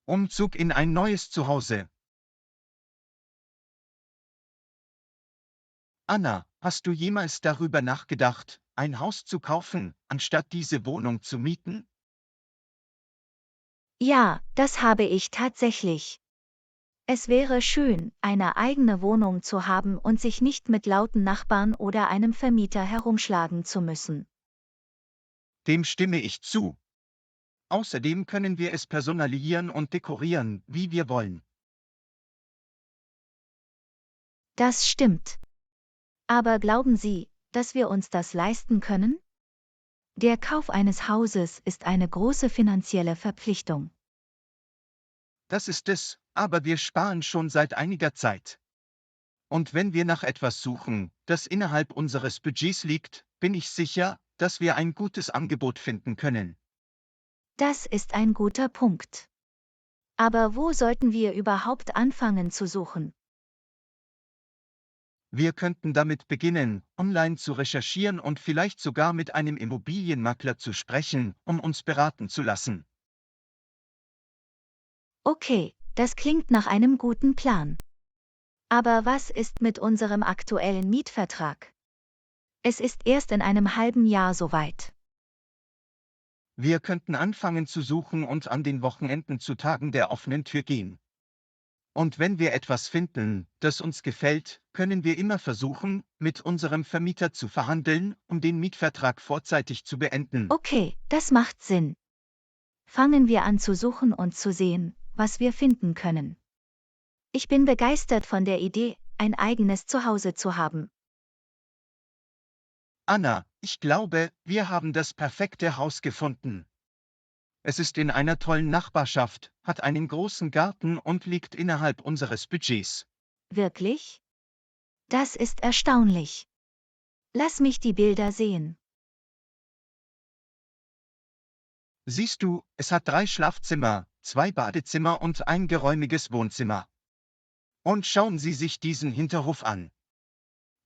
Umzug in ein neues Zuhause. Anna, hast du jemals darüber nachgedacht, ein Haus zu kaufen, anstatt diese Wohnung zu mieten? Ja, das habe ich tatsächlich. Es wäre schön, eine eigene Wohnung zu haben und sich nicht mit lauten Nachbarn oder einem Vermieter herumschlagen zu müssen. Dem stimme ich zu. Außerdem können wir es personalisieren und dekorieren, wie wir wollen. Das stimmt. Aber glauben Sie, dass wir uns das leisten können? Der Kauf eines Hauses ist eine große finanzielle Verpflichtung. Das ist es, aber wir sparen schon seit einiger Zeit. Und wenn wir nach etwas suchen, das innerhalb unseres Budgets liegt, bin ich sicher, dass wir ein gutes Angebot finden können. Das ist ein guter Punkt. Aber wo sollten wir überhaupt anfangen zu suchen? Wir könnten damit beginnen, online zu recherchieren und vielleicht sogar mit einem Immobilienmakler zu sprechen, um uns beraten zu lassen. Okay, das klingt nach einem guten Plan. Aber was ist mit unserem aktuellen Mietvertrag? Es ist erst in einem halben Jahr soweit. Wir könnten anfangen zu suchen und an den Wochenenden zu Tagen der offenen Tür gehen. Und wenn wir etwas finden, das uns gefällt, können wir immer versuchen, mit unserem Vermieter zu verhandeln, um den Mietvertrag vorzeitig zu beenden. Okay, das macht Sinn. Fangen wir an zu suchen und zu sehen, was wir finden können. Ich bin begeistert von der Idee, ein eigenes Zuhause zu haben. Anna, ich glaube, wir haben das perfekte Haus gefunden. Es ist in einer tollen Nachbarschaft, hat einen großen Garten und liegt innerhalb unseres Budgets. Wirklich? Das ist erstaunlich. Lass mich die Bilder sehen. Siehst du, es hat 3 Schlafzimmer, 2 Badezimmer und ein geräumiges Wohnzimmer. Und schauen Sie sich diesen Hinterhof an.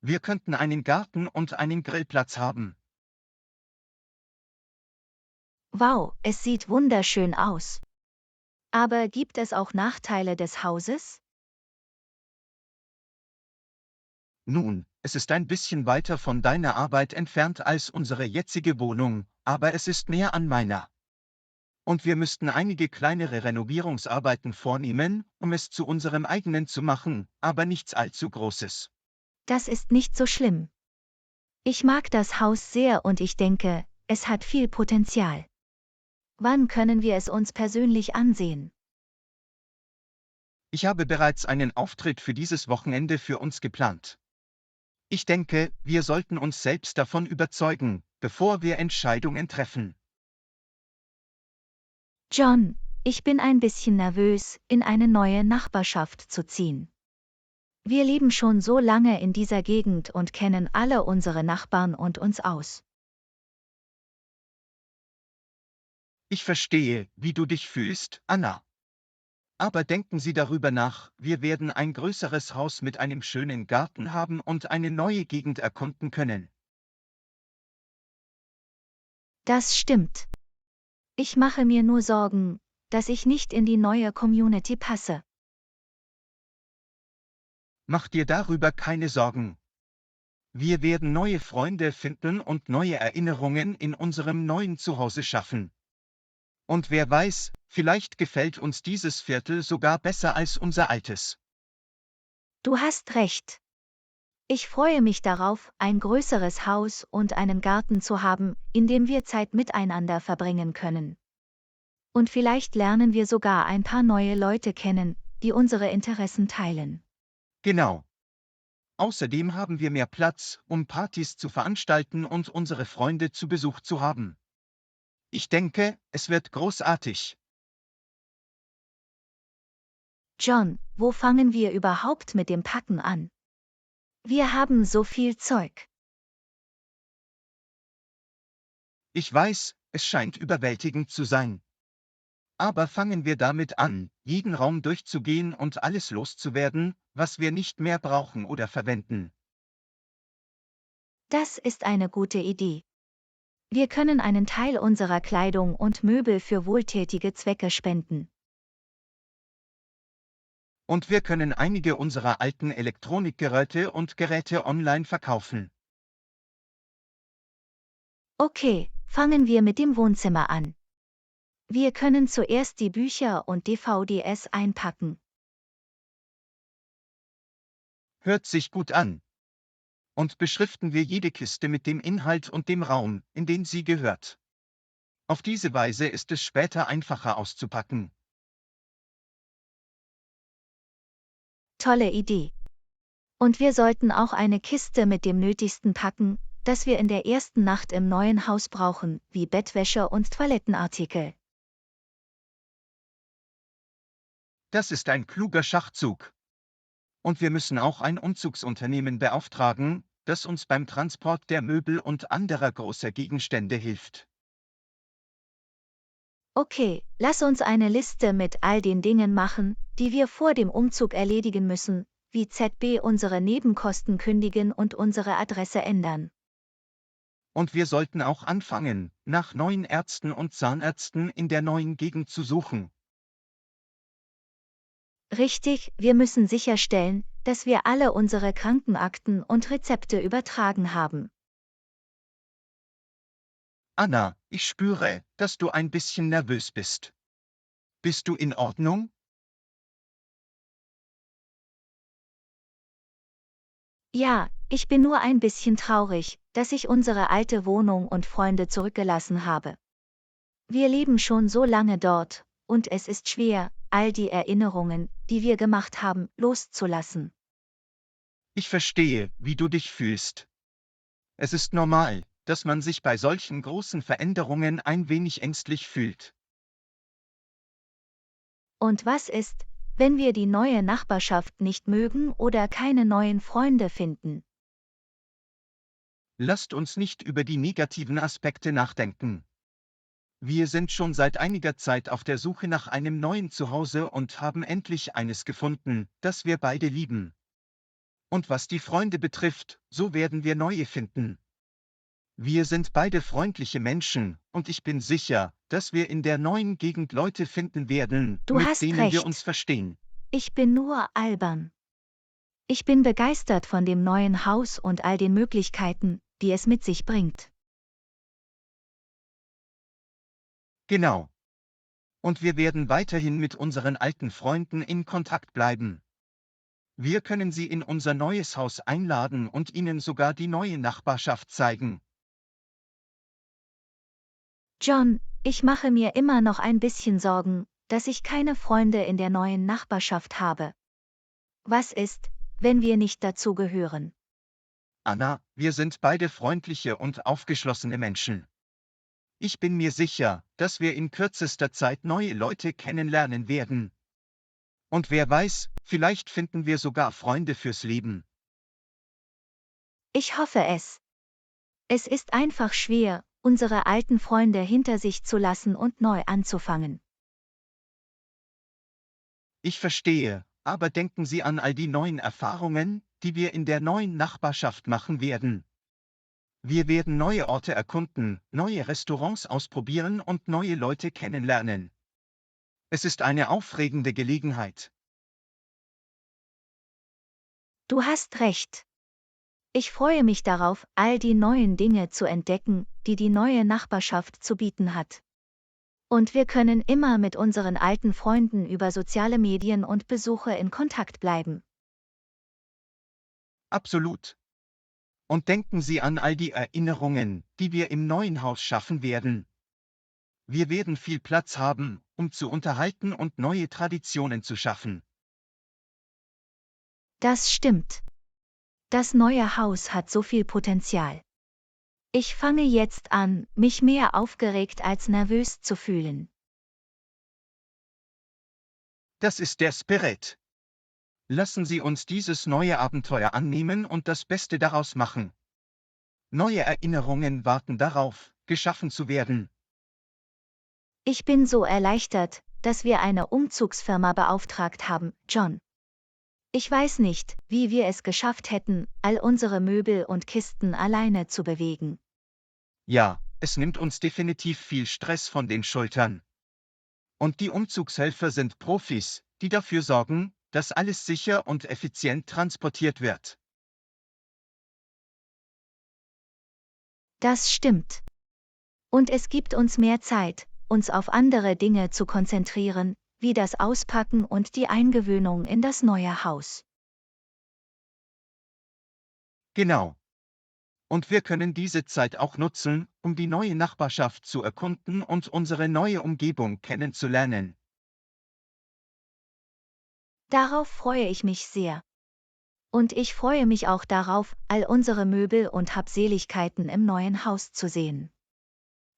Wir könnten einen Garten und einen Grillplatz haben. Wow, es sieht wunderschön aus. Aber gibt es auch Nachteile des Hauses? Nun, es ist ein bisschen weiter von deiner Arbeit entfernt als unsere jetzige Wohnung, aber es ist näher an meiner. Und wir müssten einige kleinere Renovierungsarbeiten vornehmen, um es zu unserem eigenen zu machen, aber nichts allzu Großes. Das ist nicht so schlimm. Ich mag das Haus sehr und ich denke, es hat viel Potenzial. Wann können wir es uns persönlich ansehen? Ich habe bereits einen Auftritt für dieses Wochenende für uns geplant. Ich denke, wir sollten uns selbst davon überzeugen, bevor wir Entscheidungen treffen. John, ich bin ein bisschen nervös, in eine neue Nachbarschaft zu ziehen. Wir leben schon so lange in dieser Gegend und kennen alle unsere Nachbarn und uns aus. Ich verstehe, wie du dich fühlst, Anna. Aber denken Sie darüber nach, wir werden ein größeres Haus mit einem schönen Garten haben und eine neue Gegend erkunden können. Das stimmt. Ich mache mir nur Sorgen, dass ich nicht in die neue Community passe. Mach dir darüber keine Sorgen. Wir werden neue Freunde finden und neue Erinnerungen in unserem neuen Zuhause schaffen. Und wer weiß, vielleicht gefällt uns dieses Viertel sogar besser als unser altes. Du hast recht. Ich freue mich darauf, ein größeres Haus und einen Garten zu haben, in dem wir Zeit miteinander verbringen können. Und vielleicht lernen wir sogar ein paar neue Leute kennen, die unsere Interessen teilen. Genau. Außerdem haben wir mehr Platz, um Partys zu veranstalten und unsere Freunde zu Besuch zu haben. Ich denke, es wird großartig. John, wo fangen wir überhaupt mit dem Packen an? Wir haben so viel Zeug. Ich weiß, es scheint überwältigend zu sein. Aber fangen wir damit an, jeden Raum durchzugehen und alles loszuwerden, was wir nicht mehr brauchen oder verwenden. Das ist eine gute Idee. Wir können einen Teil unserer Kleidung und Möbel für wohltätige Zwecke spenden. Und wir können einige unserer alten Elektronikgeräte und Geräte online verkaufen. Okay, fangen wir mit dem Wohnzimmer an. Wir können zuerst die Bücher und DVDs einpacken. Hört sich gut an. Und beschriften wir jede Kiste mit dem Inhalt und dem Raum, in den sie gehört. Auf diese Weise ist es später einfacher auszupacken. Tolle Idee. Und wir sollten auch eine Kiste mit dem Nötigsten packen, das wir in der ersten Nacht im neuen Haus brauchen, wie Bettwäsche und Toilettenartikel. Das ist ein kluger Schachzug. Und wir müssen auch ein Umzugsunternehmen beauftragen, das uns beim Transport der Möbel und anderer großer Gegenstände hilft. Okay, lass uns eine Liste mit all den Dingen machen, die wir vor dem Umzug erledigen müssen, wie ZB unsere Nebenkosten kündigen und unsere Adresse ändern. Und wir sollten auch anfangen, nach neuen Ärzten und Zahnärzten in der neuen Gegend zu suchen. Richtig, wir müssen sicherstellen, dass wir alle unsere Krankenakten und Rezepte übertragen haben. Anna, ich spüre, dass du ein bisschen nervös bist. Bist du in Ordnung? Ja, ich bin nur ein bisschen traurig, dass ich unsere alte Wohnung und Freunde zurückgelassen habe. Wir leben schon so lange dort, und es ist schwer, all die Erinnerungen, die wir gemacht haben, loszulassen. Ich verstehe, wie du dich fühlst. Es ist normal, dass man sich bei solchen großen Veränderungen ein wenig ängstlich fühlt. Und was ist, wenn wir die neue Nachbarschaft nicht mögen oder keine neuen Freunde finden? Lasst uns nicht über die negativen Aspekte nachdenken. Wir sind schon seit einiger Zeit auf der Suche nach einem neuen Zuhause und haben endlich eines gefunden, das wir beide lieben. Und was die Freunde betrifft, so werden wir neue finden. Wir sind beide freundliche Menschen, und ich bin sicher, dass wir in der neuen Gegend Leute finden werden, Du mit hast denen wir uns recht. verstehen. Ich bin nur albern. Ich bin begeistert von dem neuen Haus und all den Möglichkeiten, die es mit sich bringt. Genau. Und wir werden weiterhin mit unseren alten Freunden in Kontakt bleiben. Wir können sie in unser neues Haus einladen und ihnen sogar die neue Nachbarschaft zeigen. John, ich mache mir immer noch ein bisschen Sorgen, dass ich keine Freunde in der neuen Nachbarschaft habe. Was ist, wenn wir nicht dazu gehören? Anna, wir sind beide freundliche und aufgeschlossene Menschen. Ich bin mir sicher, dass wir in kürzester Zeit neue Leute kennenlernen werden. Und wer weiß, vielleicht finden wir sogar Freunde fürs Leben. Ich hoffe es. Es ist einfach schwer, unsere alten Freunde hinter sich zu lassen und neu anzufangen. Ich verstehe, aber denken Sie an all die neuen Erfahrungen, die wir in der neuen Nachbarschaft machen werden. Wir werden neue Orte erkunden, neue Restaurants ausprobieren und neue Leute kennenlernen. Es ist eine aufregende Gelegenheit. Du hast recht. Ich freue mich darauf, all die neuen Dinge zu entdecken, die die neue Nachbarschaft zu bieten hat. Und wir können immer mit unseren alten Freunden über soziale Medien und Besuche in Kontakt bleiben. Absolut. Und denken Sie an all die Erinnerungen, die wir im neuen Haus schaffen werden. Wir werden viel Platz haben, um zu unterhalten und neue Traditionen zu schaffen. Das stimmt. Das neue Haus hat so viel Potenzial. Ich fange jetzt an, mich mehr aufgeregt als nervös zu fühlen. Das ist der Spirit. Lassen Sie uns dieses neue Abenteuer annehmen und das Beste daraus machen. Neue Erinnerungen warten darauf, geschaffen zu werden. Ich bin so erleichtert, dass wir eine Umzugsfirma beauftragt haben, John. Ich weiß nicht, wie wir es geschafft hätten, all unsere Möbel und Kisten alleine zu bewegen. Ja, es nimmt uns definitiv viel Stress von den Schultern. Und die Umzugshelfer sind Profis, die dafür sorgen, dass alles sicher und effizient transportiert wird. Das stimmt. Und es gibt uns mehr Zeit, uns auf andere Dinge zu konzentrieren, wie das Auspacken und die Eingewöhnung in das neue Haus. Genau. Und wir können diese Zeit auch nutzen, um die neue Nachbarschaft zu erkunden und unsere neue Umgebung kennenzulernen. Darauf freue ich mich sehr. Und ich freue mich auch darauf, all unsere Möbel und Habseligkeiten im neuen Haus zu sehen.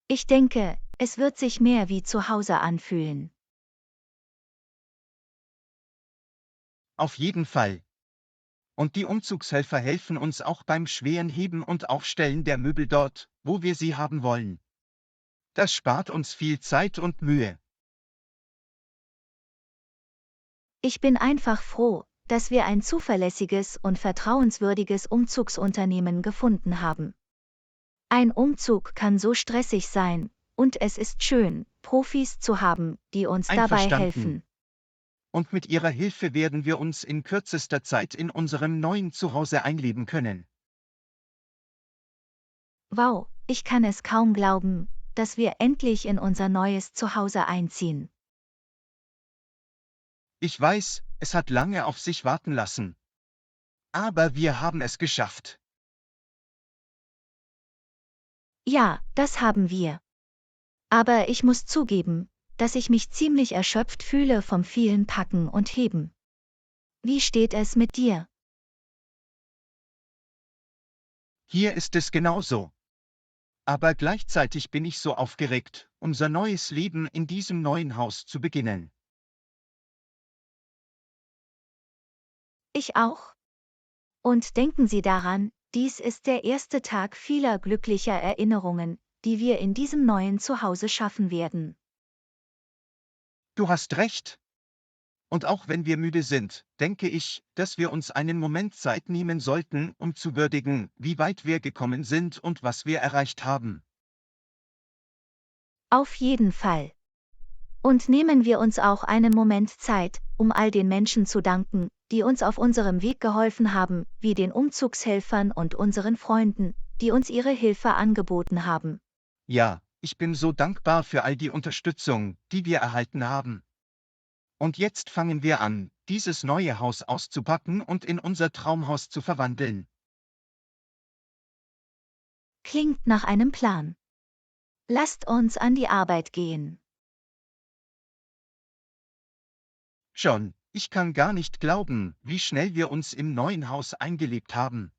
Ich denke, es wird sich mehr wie zu Hause anfühlen. Auf jeden Fall. Und die Umzugshelfer helfen uns auch beim schweren Heben und Aufstellen der Möbel dort, wo wir sie haben wollen. Das spart uns viel Zeit und Mühe. Ich bin einfach froh, dass wir ein zuverlässiges und vertrauenswürdiges Umzugsunternehmen gefunden haben. Ein Umzug kann so stressig sein, und es ist schön, Profis zu haben, die uns dabei Einverstanden. helfen. Und mit ihrer Hilfe werden wir uns in kürzester Zeit in unserem neuen Zuhause einleben können. Wow, ich kann es kaum glauben, dass wir endlich in unser neues Zuhause einziehen. Ich weiß, es hat lange auf sich warten lassen. Aber wir haben es geschafft. Ja, das haben wir. Aber ich muss zugeben, dass ich mich ziemlich erschöpft fühle vom vielen Packen und Heben. Wie steht es mit dir? Hier ist es genauso. Aber gleichzeitig bin ich so aufgeregt, unser neues Leben in diesem neuen Haus zu beginnen. Ich auch. Und denken Sie daran, dies ist der erste Tag vieler glücklicher Erinnerungen, die wir in diesem neuen Zuhause schaffen werden. Du hast recht. Und auch wenn wir müde sind, denke ich, dass wir uns einen Moment Zeit nehmen sollten, um zu würdigen, wie weit wir gekommen sind und was wir erreicht haben. Auf jeden Fall. Und nehmen wir uns auch einen Moment Zeit, um all den Menschen zu danken, die uns auf unserem Weg geholfen haben, wie den Umzugshelfern und unseren Freunden, die uns ihre Hilfe angeboten haben. Ja, ich bin so dankbar für all die Unterstützung, die wir erhalten haben. Und jetzt fangen wir an, dieses neue Haus auszupacken und in unser Traumhaus zu verwandeln. Klingt nach einem Plan. Lasst uns an die Arbeit gehen. John, ich kann gar nicht glauben, wie schnell wir uns im neuen Haus eingelebt haben.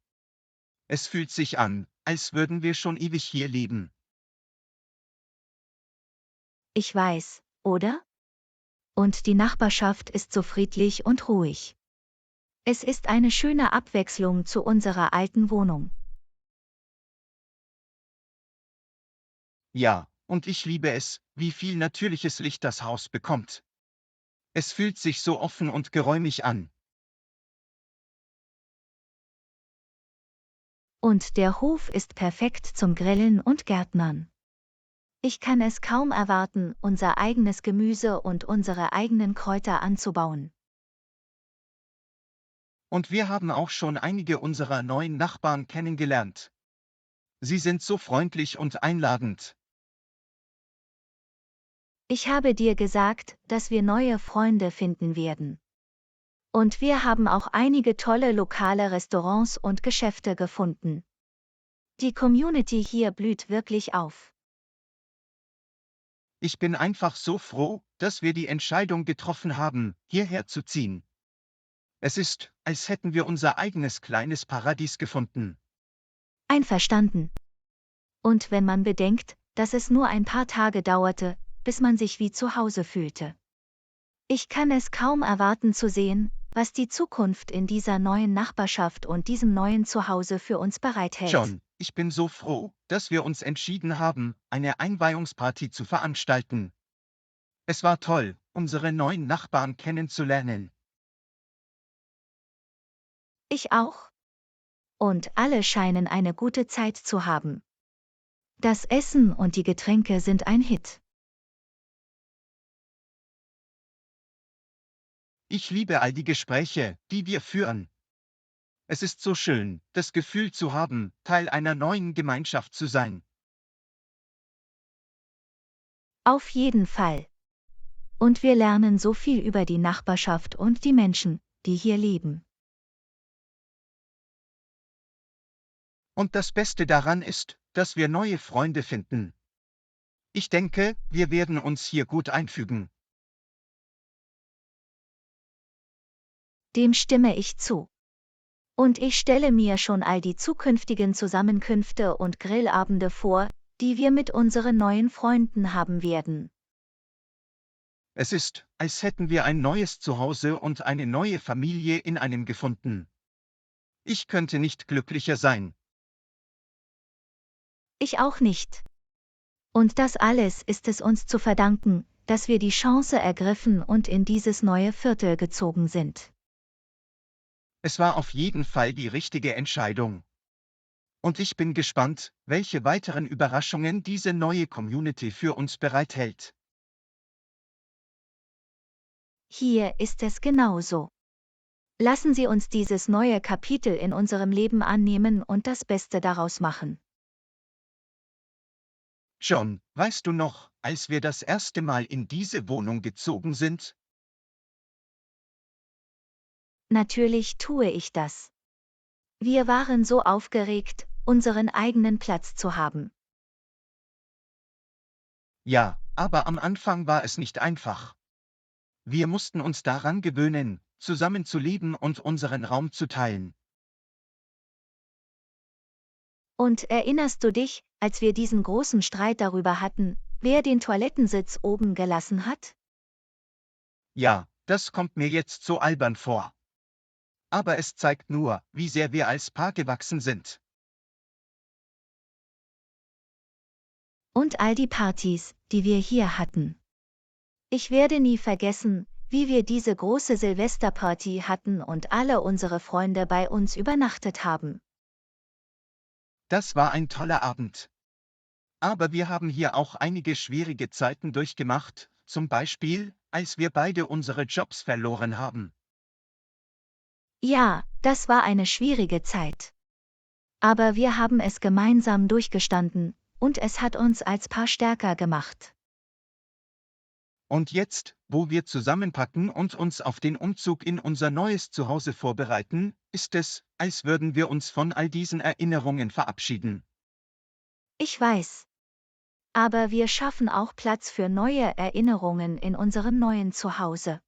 Es fühlt sich an, als würden wir schon ewig hier leben. Ich weiß, oder? Und die Nachbarschaft ist so friedlich und ruhig. Es ist eine schöne Abwechslung zu unserer alten Wohnung. Ja, und ich liebe es, wie viel natürliches Licht das Haus bekommt. Es fühlt sich so offen und geräumig an. Und der Hof ist perfekt zum Grillen und Gärtnern. Ich kann es kaum erwarten, unser eigenes Gemüse und unsere eigenen Kräuter anzubauen. Und wir haben auch schon einige unserer neuen Nachbarn kennengelernt. Sie sind so freundlich und einladend. Ich habe dir gesagt, dass wir neue Freunde finden werden. Und wir haben auch einige tolle lokale Restaurants und Geschäfte gefunden. Die Community hier blüht wirklich auf. Ich bin einfach so froh, dass wir die Entscheidung getroffen haben, hierher zu ziehen. Es ist, als hätten wir unser eigenes kleines Paradies gefunden. Einverstanden. Und wenn man bedenkt, dass es nur ein paar Tage dauerte, bis man sich wie zu Hause fühlte. Ich kann es kaum erwarten zu sehen, was die Zukunft in dieser neuen Nachbarschaft und diesem neuen Zuhause für uns bereithält. John, ich bin so froh, dass wir uns entschieden haben, eine Einweihungsparty zu veranstalten. Es war toll, unsere neuen Nachbarn kennenzulernen. Ich auch. Und alle scheinen eine gute Zeit zu haben. Das Essen und die Getränke sind ein Hit. Ich liebe all die Gespräche, die wir führen. Es ist so schön, das Gefühl zu haben, Teil einer neuen Gemeinschaft zu sein. Auf jeden Fall. Und wir lernen so viel über die Nachbarschaft und die Menschen, die hier leben. Und das Beste daran ist, dass wir neue Freunde finden. Ich denke, wir werden uns hier gut einfügen. Dem stimme ich zu. Und ich stelle mir schon all die zukünftigen Zusammenkünfte und Grillabende vor, die wir mit unseren neuen Freunden haben werden. Es ist, als hätten wir ein neues Zuhause und eine neue Familie in einem gefunden. Ich könnte nicht glücklicher sein. Ich auch nicht. Und das alles ist es uns zu verdanken, dass wir die Chance ergriffen und in dieses neue Viertel gezogen sind. Es war auf jeden Fall die richtige Entscheidung. Und ich bin gespannt, welche weiteren Überraschungen diese neue Community für uns bereithält. Hier ist es genauso. Lassen Sie uns dieses neue Kapitel in unserem Leben annehmen und das Beste daraus machen. John, weißt du noch, als wir das erste Mal in diese Wohnung gezogen sind? Natürlich tue ich das. Wir waren so aufgeregt, unseren eigenen Platz zu haben. Ja, aber am Anfang war es nicht einfach. Wir mussten uns daran gewöhnen, zusammen zu leben und unseren Raum zu teilen. Und erinnerst du dich, als wir diesen großen Streit darüber hatten, wer den Toilettensitz oben gelassen hat? Ja, das kommt mir jetzt so albern vor. Aber es zeigt nur, wie sehr wir als Paar gewachsen sind. Und all die Partys, die wir hier hatten. Ich werde nie vergessen, wie wir diese große Silvesterparty hatten und alle unsere Freunde bei uns übernachtet haben. Das war ein toller Abend. Aber wir haben hier auch einige schwierige Zeiten durchgemacht, zum Beispiel, als wir beide unsere Jobs verloren haben. Ja, das war eine schwierige Zeit. Aber wir haben es gemeinsam durchgestanden, und es hat uns als Paar stärker gemacht. Und jetzt, wo wir zusammenpacken und uns auf den Umzug in unser neues Zuhause vorbereiten, ist es, als würden wir uns von all diesen Erinnerungen verabschieden. Ich weiß. Aber wir schaffen auch Platz für neue Erinnerungen in unserem neuen Zuhause.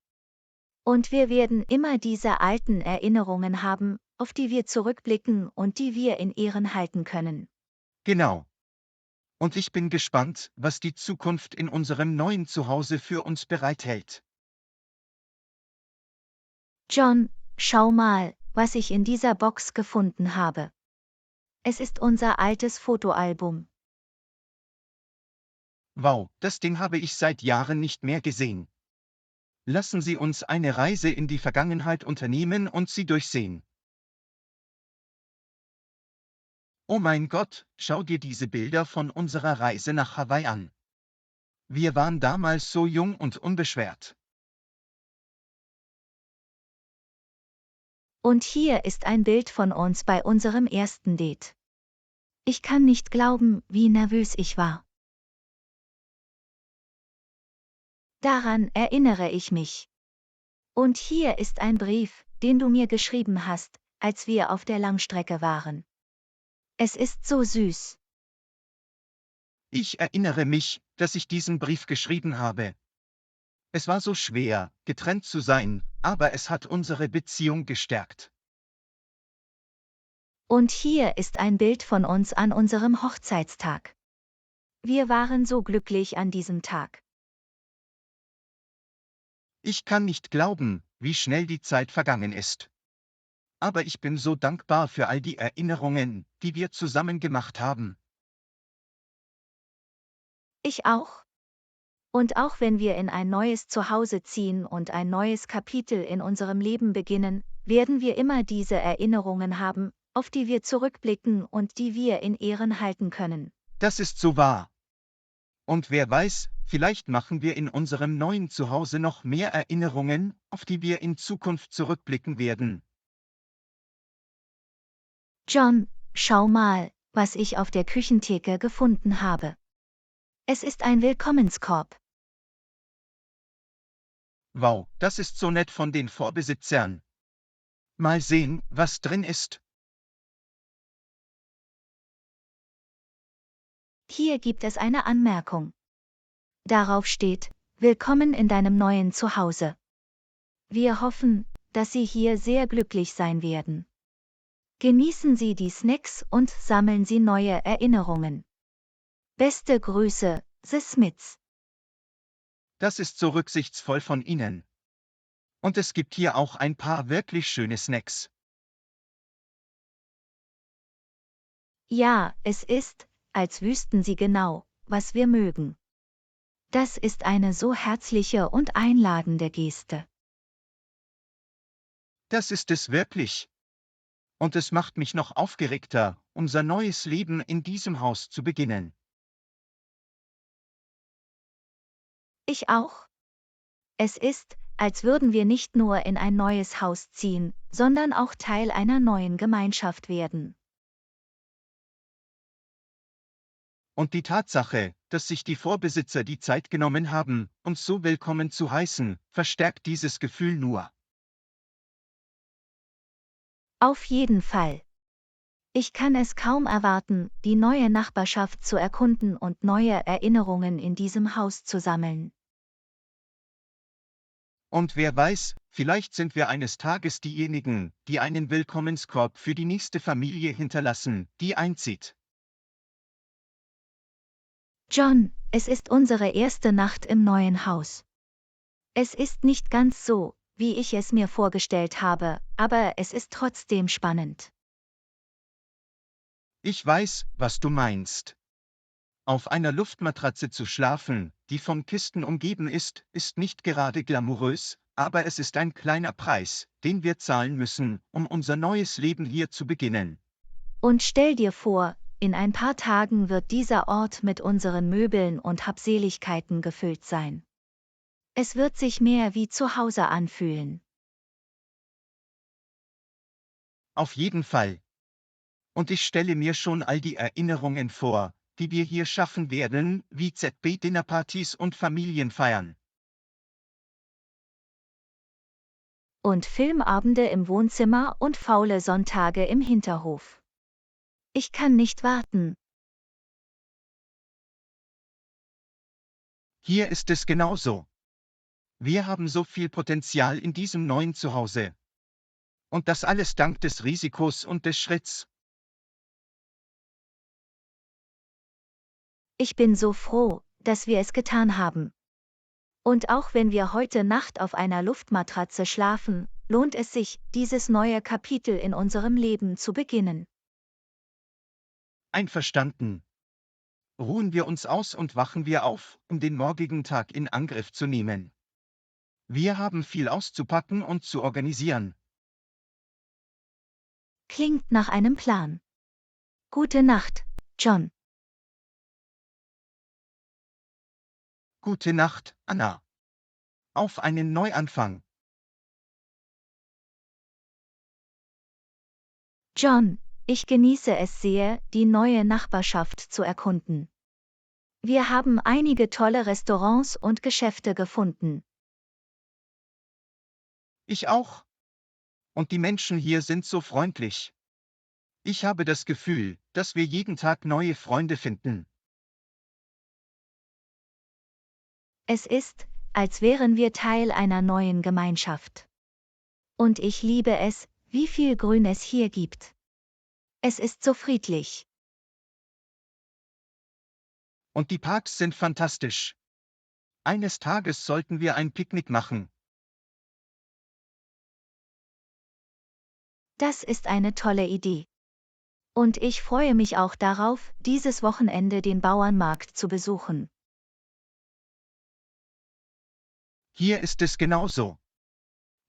Und wir werden immer diese alten Erinnerungen haben, auf die wir zurückblicken und die wir in Ehren halten können. Genau. Und ich bin gespannt, was die Zukunft in unserem neuen Zuhause für uns bereithält. John, schau mal, was ich in dieser Box gefunden habe. Es ist unser altes Fotoalbum. Wow, das Ding habe ich seit Jahren nicht mehr gesehen. Lassen Sie uns eine Reise in die Vergangenheit unternehmen und sie durchsehen. Oh mein Gott, schau dir diese Bilder von unserer Reise nach Hawaii an. Wir waren damals so jung und unbeschwert. Und hier ist ein Bild von uns bei unserem ersten Date. Ich kann nicht glauben, wie nervös ich war. Daran erinnere ich mich. Und hier ist ein Brief, den du mir geschrieben hast, als wir auf der Langstrecke waren. Es ist so süß. Ich erinnere mich, dass ich diesen Brief geschrieben habe. Es war so schwer, getrennt zu sein, aber es hat unsere Beziehung gestärkt. Und hier ist ein Bild von uns an unserem Hochzeitstag. Wir waren so glücklich an diesem Tag. Ich kann nicht glauben, wie schnell die Zeit vergangen ist. Aber ich bin so dankbar für all die Erinnerungen, die wir zusammen gemacht haben. Ich auch. Und auch wenn wir in ein neues Zuhause ziehen und ein neues Kapitel in unserem Leben beginnen, werden wir immer diese Erinnerungen haben, auf die wir zurückblicken und die wir in Ehren halten können. Das ist so wahr. Und wer weiß, Vielleicht machen wir in unserem neuen Zuhause noch mehr Erinnerungen, auf die wir in Zukunft zurückblicken werden. John, schau mal, was ich auf der Küchentheke gefunden habe. Es ist ein Willkommenskorb. Wow, das ist so nett von den Vorbesitzern. Mal sehen, was drin ist. Hier gibt es eine Anmerkung. Darauf steht, Willkommen in deinem neuen Zuhause. Wir hoffen, dass Sie hier sehr glücklich sein werden. Genießen Sie die Snacks und sammeln Sie neue Erinnerungen. Beste Grüße, The Smiths. Das ist so rücksichtsvoll von Ihnen. Und es gibt hier auch ein paar wirklich schöne Snacks. Ja, es ist, als wüssten Sie genau, was wir mögen. Das ist eine so herzliche und einladende Geste. Das ist es wirklich. Und es macht mich noch aufgeregter, unser neues Leben in diesem Haus zu beginnen. Ich auch. Es ist, als würden wir nicht nur in ein neues Haus ziehen, sondern auch Teil einer neuen Gemeinschaft werden. Und die Tatsache, dass sich die Vorbesitzer die Zeit genommen haben, uns so willkommen zu heißen, verstärkt dieses Gefühl nur. Auf jeden Fall. Ich kann es kaum erwarten, die neue Nachbarschaft zu erkunden und neue Erinnerungen in diesem Haus zu sammeln. Und wer weiß, vielleicht sind wir eines Tages diejenigen, die einen Willkommenskorb für die nächste Familie hinterlassen, die einzieht. John, es ist unsere erste Nacht im neuen Haus. Es ist nicht ganz so, wie ich es mir vorgestellt habe, aber es ist trotzdem spannend. Ich weiß, was du meinst. Auf einer Luftmatratze zu schlafen, die von Kisten umgeben ist nicht gerade glamourös, aber es ist ein kleiner Preis, den wir zahlen müssen, um unser neues Leben hier zu beginnen. Und stell dir vor, in ein paar Tagen wird dieser Ort mit unseren Möbeln und Habseligkeiten gefüllt sein. Es wird sich mehr wie zu Hause anfühlen. Auf jeden Fall. Und ich stelle mir schon all die Erinnerungen vor, die wir hier schaffen werden, wie ZB-Dinnerpartys und Familienfeiern. Und Filmabende im Wohnzimmer und faule Sonntage im Hinterhof. Ich kann nicht warten. Hier ist es genauso. Wir haben so viel Potenzial in diesem neuen Zuhause. Und das alles dank des Risikos und des Schritts. Ich bin so froh, dass wir es getan haben. Und auch wenn wir heute Nacht auf einer Luftmatratze schlafen, lohnt es sich, dieses neue Kapitel in unserem Leben zu beginnen. Einverstanden. Ruhen wir uns aus und wachen wir auf, um den morgigen Tag in Angriff zu nehmen. Wir haben viel auszupacken und zu organisieren. Klingt nach einem Plan. Gute Nacht, John. Gute Nacht, Anna. Auf einen Neuanfang. John, ich genieße es sehr, die neue Nachbarschaft zu erkunden. Wir haben einige tolle Restaurants und Geschäfte gefunden. Ich auch. Und die Menschen hier sind so freundlich. Ich habe das Gefühl, dass wir jeden Tag neue Freunde finden. Es ist, als wären wir Teil einer neuen Gemeinschaft. Und ich liebe es, wie viel Grün es hier gibt. Es ist so friedlich. Und die Parks sind fantastisch. Eines Tages sollten wir ein Picknick machen. Das ist eine tolle Idee. Und ich freue mich auch darauf, dieses Wochenende den Bauernmarkt zu besuchen. Hier ist es genauso.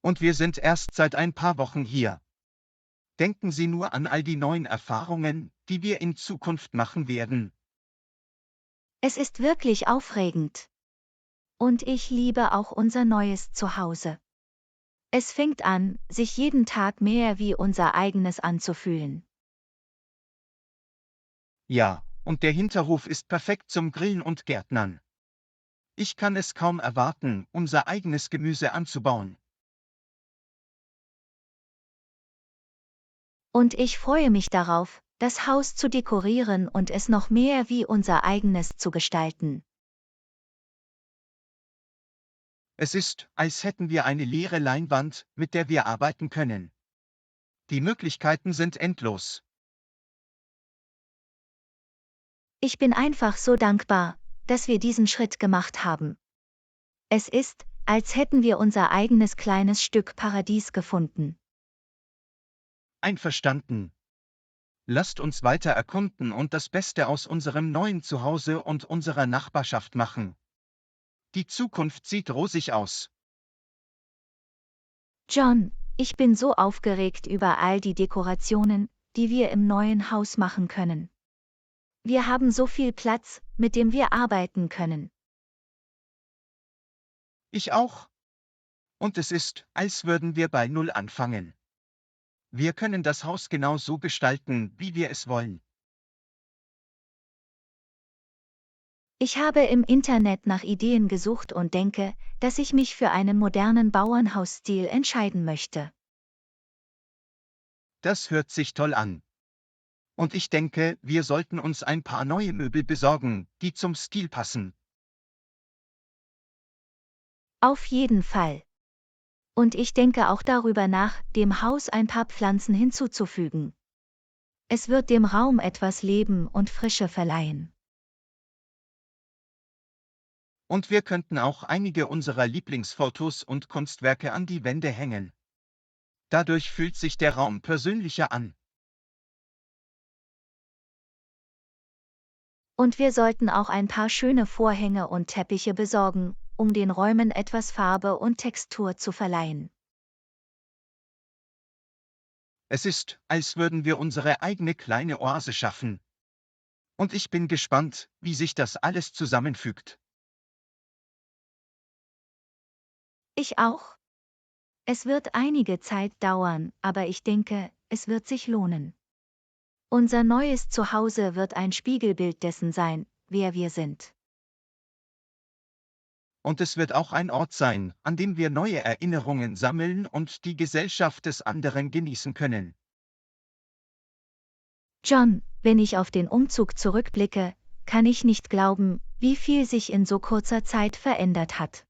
Und wir sind erst seit ein paar Wochen hier. Denken Sie nur an all die neuen Erfahrungen, die wir in Zukunft machen werden. Es ist wirklich aufregend. Und ich liebe auch unser neues Zuhause. Es fängt an, sich jeden Tag mehr wie unser eigenes anzufühlen. Ja, und der Hinterhof ist perfekt zum Grillen und Gärtnern. Ich kann es kaum erwarten, unser eigenes Gemüse anzubauen. Und ich freue mich darauf, das Haus zu dekorieren und es noch mehr wie unser eigenes zu gestalten. Es ist, als hätten wir eine leere Leinwand, mit der wir arbeiten können. Die Möglichkeiten sind endlos. Ich bin einfach so dankbar, dass wir diesen Schritt gemacht haben. Es ist, als hätten wir unser eigenes kleines Stück Paradies gefunden. Einverstanden. Lasst uns weiter erkunden und das Beste aus unserem neuen Zuhause und unserer Nachbarschaft machen. Die Zukunft sieht rosig aus. John, ich bin so aufgeregt über all die Dekorationen, die wir im neuen Haus machen können. Wir haben so viel Platz, mit dem wir arbeiten können. Ich auch. Und es ist, als würden wir bei Null anfangen. Wir können das Haus genau so gestalten, wie wir es wollen. Ich habe im Internet nach Ideen gesucht und denke, dass ich mich für einen modernen Bauernhausstil entscheiden möchte. Das hört sich toll an. Und ich denke, wir sollten uns ein paar neue Möbel besorgen, die zum Stil passen. Auf jeden Fall. Und ich denke auch darüber nach, dem Haus ein paar Pflanzen hinzuzufügen. Es wird dem Raum etwas Leben und Frische verleihen. Und wir könnten auch einige unserer Lieblingsfotos und Kunstwerke an die Wände hängen. Dadurch fühlt sich der Raum persönlicher an. Und wir sollten auch ein paar schöne Vorhänge und Teppiche besorgen, um den Räumen etwas Farbe und Textur zu verleihen. Es ist, als würden wir unsere eigene kleine Oase schaffen. Und ich bin gespannt, wie sich das alles zusammenfügt. Ich auch. Es wird einige Zeit dauern, aber ich denke, es wird sich lohnen. Unser neues Zuhause wird ein Spiegelbild dessen sein, wer wir sind. Und es wird auch ein Ort sein, an dem wir neue Erinnerungen sammeln und die Gesellschaft des anderen genießen können. John, wenn ich auf den Umzug zurückblicke, kann ich nicht glauben, wie viel sich in so kurzer Zeit verändert hat.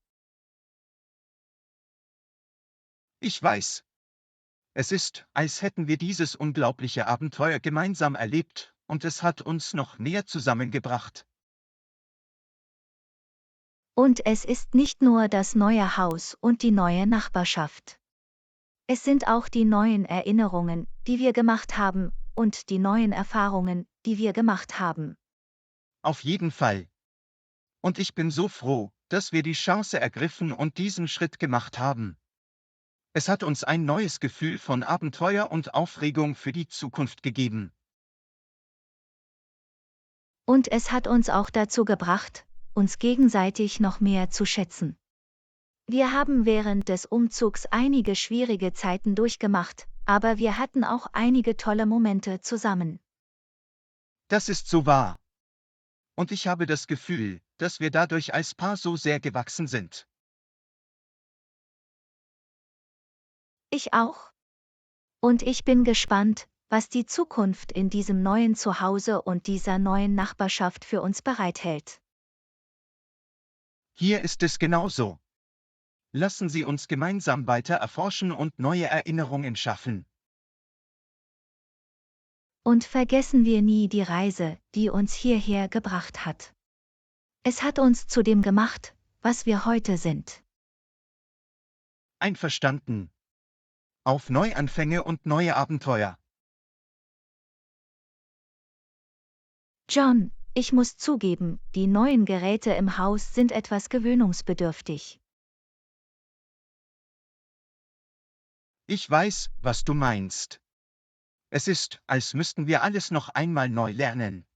Ich weiß. Es ist, als hätten wir dieses unglaubliche Abenteuer gemeinsam erlebt, und es hat uns noch näher zusammengebracht. Und es ist nicht nur das neue Haus und die neue Nachbarschaft. Es sind auch die neuen Erinnerungen, die wir gemacht haben, und die neuen Erfahrungen, die wir gemacht haben. Auf jeden Fall. Und ich bin so froh, dass wir die Chance ergriffen und diesen Schritt gemacht haben. Es hat uns ein neues Gefühl von Abenteuer und Aufregung für die Zukunft gegeben. Und es hat uns auch dazu gebracht, uns gegenseitig noch mehr zu schätzen. Wir haben während des Umzugs einige schwierige Zeiten durchgemacht, aber wir hatten auch einige tolle Momente zusammen. Das ist so wahr. Und ich habe das Gefühl, dass wir dadurch als Paar so sehr gewachsen sind. Ich auch. Und ich bin gespannt, was die Zukunft in diesem neuen Zuhause und dieser neuen Nachbarschaft für uns bereithält. Hier ist es genauso. Lassen Sie uns gemeinsam weiter erforschen und neue Erinnerungen schaffen. Und vergessen wir nie die Reise, die uns hierher gebracht hat. Es hat uns zu dem gemacht, was wir heute sind. Einverstanden. Auf Neuanfänge und neue Abenteuer. John, ich muss zugeben, die neuen Geräte im Haus sind etwas gewöhnungsbedürftig. Ich weiß, was du meinst. Es ist, als müssten wir alles noch einmal neu lernen.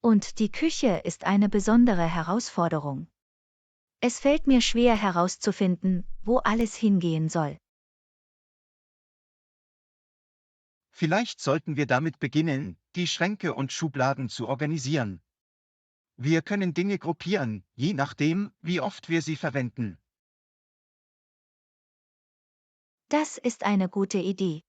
Und die Küche ist eine besondere Herausforderung. Es fällt mir schwer herauszufinden, wo alles hingehen soll. Vielleicht sollten wir damit beginnen, die Schränke und Schubladen zu organisieren. Wir können Dinge gruppieren, je nachdem, wie oft wir sie verwenden. Das ist eine gute Idee.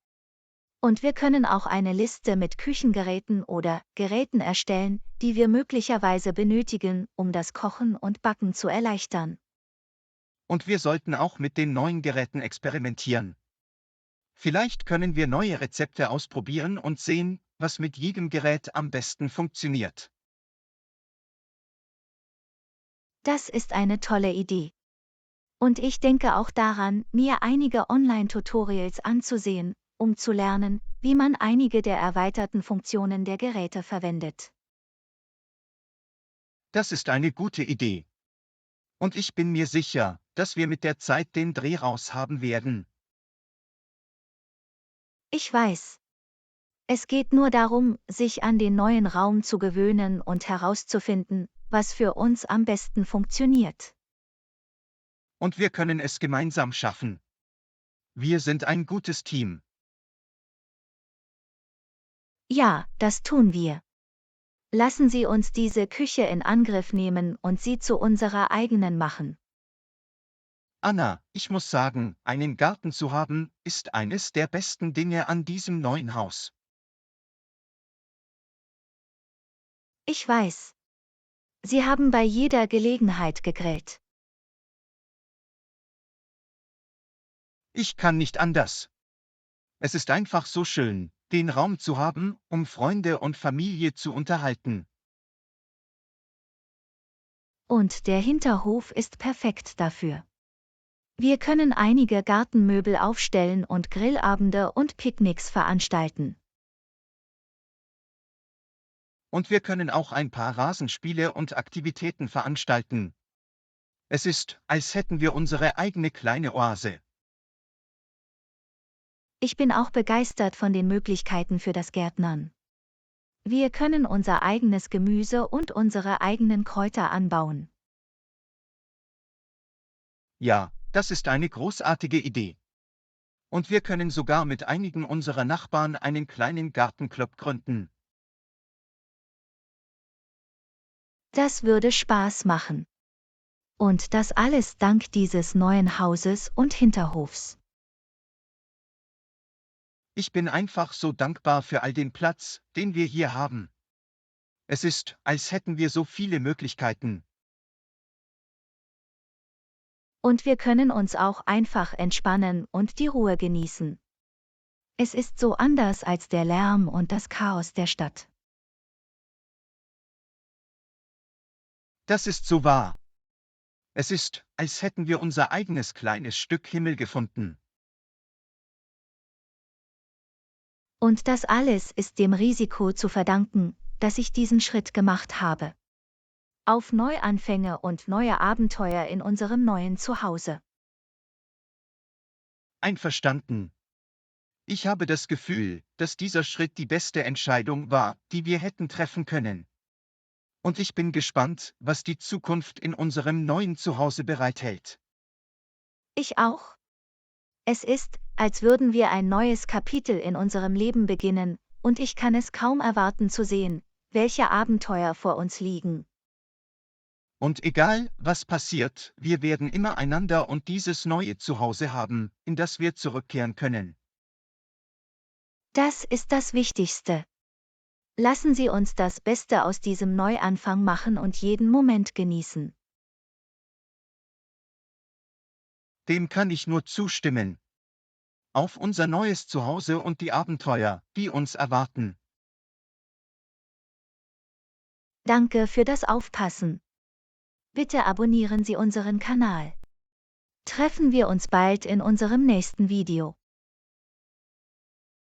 Und wir können auch eine Liste mit Küchengeräten oder Geräten erstellen, die wir möglicherweise benötigen, um das Kochen und Backen zu erleichtern. Und wir sollten auch mit den neuen Geräten experimentieren. Vielleicht können wir neue Rezepte ausprobieren und sehen, was mit jedem Gerät am besten funktioniert. Das ist eine tolle Idee. Und ich denke auch daran, mir einige Online-Tutorials anzusehen, um zu lernen, wie man einige der erweiterten Funktionen der Geräte verwendet. Das ist eine gute Idee. Und ich bin mir sicher, dass wir mit der Zeit den Dreh raus haben werden. Ich weiß. Es geht nur darum, sich an den neuen Raum zu gewöhnen und herauszufinden, was für uns am besten funktioniert. Und wir können es gemeinsam schaffen. Wir sind ein gutes Team. Ja, das tun wir. Lassen Sie uns diese Küche in Angriff nehmen und sie zu unserer eigenen machen. Anna, ich muss sagen, einen Garten zu haben, ist eines der besten Dinge an diesem neuen Haus. Ich weiß. Sie haben bei jeder Gelegenheit gegrillt. Ich kann nicht anders. Es ist einfach so schön, den Raum zu haben, um Freunde und Familie zu unterhalten. Und der Hinterhof ist perfekt dafür. Wir können einige Gartenmöbel aufstellen und Grillabende und Picknicks veranstalten. Und wir können auch ein paar Rasenspiele und Aktivitäten veranstalten. Es ist, als hätten wir unsere eigene kleine Oase. Ich bin auch begeistert von den Möglichkeiten für das Gärtnern. Wir können unser eigenes Gemüse und unsere eigenen Kräuter anbauen. Ja, das ist eine großartige Idee. Und wir können sogar mit einigen unserer Nachbarn einen kleinen Gartenclub gründen. Das würde Spaß machen. Und das alles dank dieses neuen Hauses und Hinterhofs. Ich bin einfach so dankbar für all den Platz, den wir hier haben. Es ist, als hätten wir so viele Möglichkeiten. Und wir können uns auch einfach entspannen und die Ruhe genießen. Es ist so anders als der Lärm und das Chaos der Stadt. Das ist so wahr. Es ist, als hätten wir unser eigenes kleines Stück Himmel gefunden. Und das alles ist dem Risiko zu verdanken, dass ich diesen Schritt gemacht habe. Auf Neuanfänge und neue Abenteuer in unserem neuen Zuhause. Einverstanden. Ich habe das Gefühl, dass dieser Schritt die beste Entscheidung war, die wir hätten treffen können. Und ich bin gespannt, was die Zukunft in unserem neuen Zuhause bereithält. Ich auch. Es ist, als würden wir ein neues Kapitel in unserem Leben beginnen, und ich kann es kaum erwarten zu sehen, welche Abenteuer vor uns liegen. Und egal, was passiert, wir werden immer einander und dieses neue Zuhause haben, in das wir zurückkehren können. Das ist das Wichtigste. Lassen Sie uns das Beste aus diesem Neuanfang machen und jeden Moment genießen. Dem kann ich nur zustimmen. Auf unser neues Zuhause und die Abenteuer, die uns erwarten. Danke für das Aufpassen. Bitte abonnieren Sie unseren Kanal. Treffen wir uns bald in unserem nächsten Video.